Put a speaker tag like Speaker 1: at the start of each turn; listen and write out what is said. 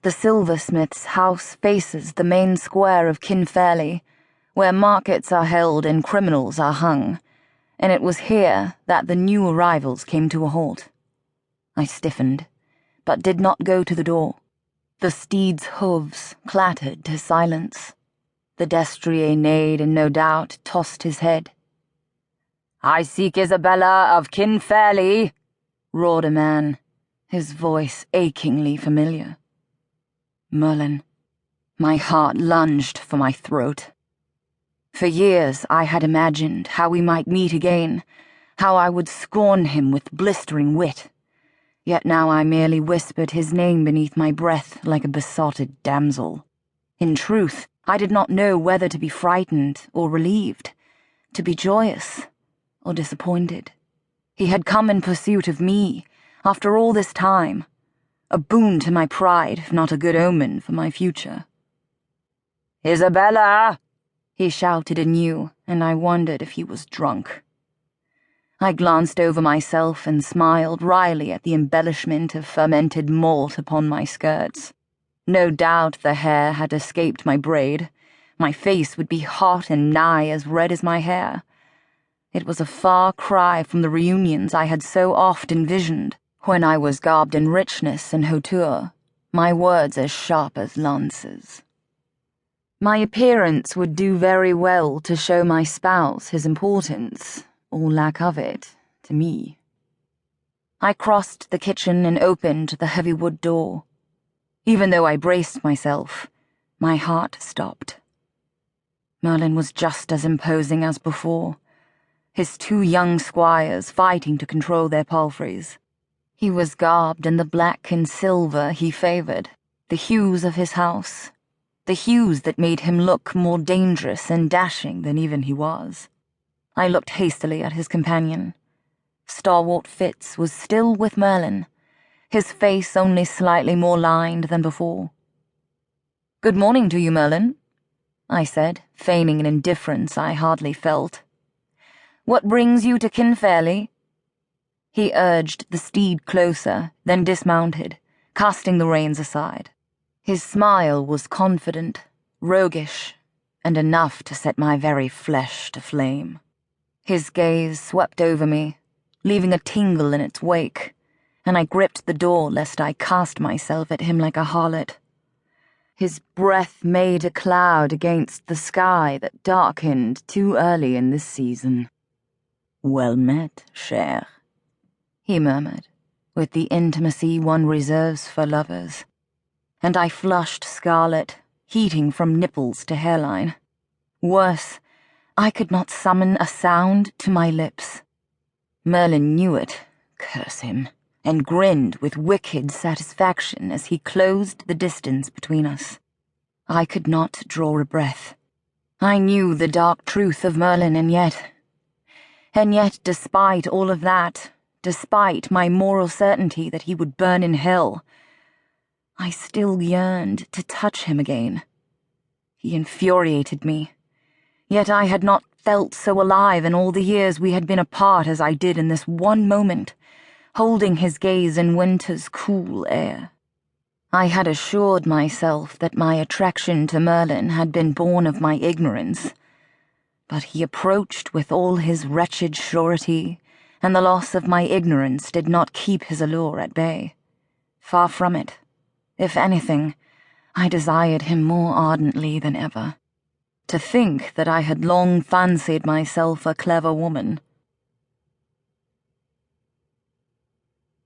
Speaker 1: The silversmith's house faces the main square of Kinfairly, where markets are held and criminals are hung, and it was here that the new arrivals came to a halt. I stiffened, but did not go to the door. The steed's hooves clattered to silence. The destrier neighed and no doubt tossed his head. "I seek Isabella of Kinfairly," roared a man, his voice achingly familiar. Merlyn. My heart lunged for my throat. For years I had imagined how we might meet again, how I would scorn him with blistering wit. Yet now I merely whispered his name beneath my breath like a besotted damsel. In truth, I did not know whether to be frightened or relieved, to be joyous or disappointed. He had come in pursuit of me, after all this time, a boon to my pride, if not a good omen for my future. "Isabella!" he shouted anew, and I wondered if he was drunk. I glanced over myself and smiled wryly at the embellishment of fermented malt upon my skirts. No doubt the hair had escaped my braid. My face would be hot and nigh as red as my hair. It was a far cry from the reunions I had so oft envisioned, when I was garbed in richness and hauteur, my words as sharp as lances. My appearance would do very well to show my spouse his importance, or lack of it, to me. I crossed the kitchen and opened the heavy wood door. Even though I braced myself, my heart stopped. Merlyn was just as imposing as before, his 2 young squires fighting to control their palfreys. He was garbed in the black and silver he favoured, the hues of his house, the hues that made him look more dangerous and dashing than even he was. I looked hastily at his companion. Stalwart Fitz was still with Merlyn, his face only slightly more lined than before. "Good morning to you, Merlyn," I said, feigning an indifference I hardly felt. "What brings you to Kinfairly?" He urged the steed closer, then dismounted, casting the reins aside. His smile was confident, roguish, and enough to set my very flesh to flame. His gaze swept over me, leaving a tingle in its wake, and I gripped the door lest I cast myself at him like a harlot. His breath made a cloud against the sky that darkened too early in this season. "Well met, cher," he murmured, with the intimacy one reserves for lovers, and I flushed scarlet, heating from nipples to hairline. Worse, I could not summon a sound to my lips. Merlyn knew it, curse him, and grinned with wicked satisfaction as he closed the distance between us. I could not draw a breath. I knew the dark truth of Merlyn, and yet, despite all of that, despite my moral certainty that he would burn in hell, I still yearned to touch him again. He infuriated me, yet I had not felt so alive in all the years we had been apart as I did in this one moment, holding his gaze in winter's cool air. I had assured myself that my attraction to Merlyn had been born of my ignorance, but he approached with all his wretched surety, and the loss of my ignorance did not keep his allure at bay. Far from it. If anything, I desired him more ardently than ever. To think that I had long fancied myself a clever woman,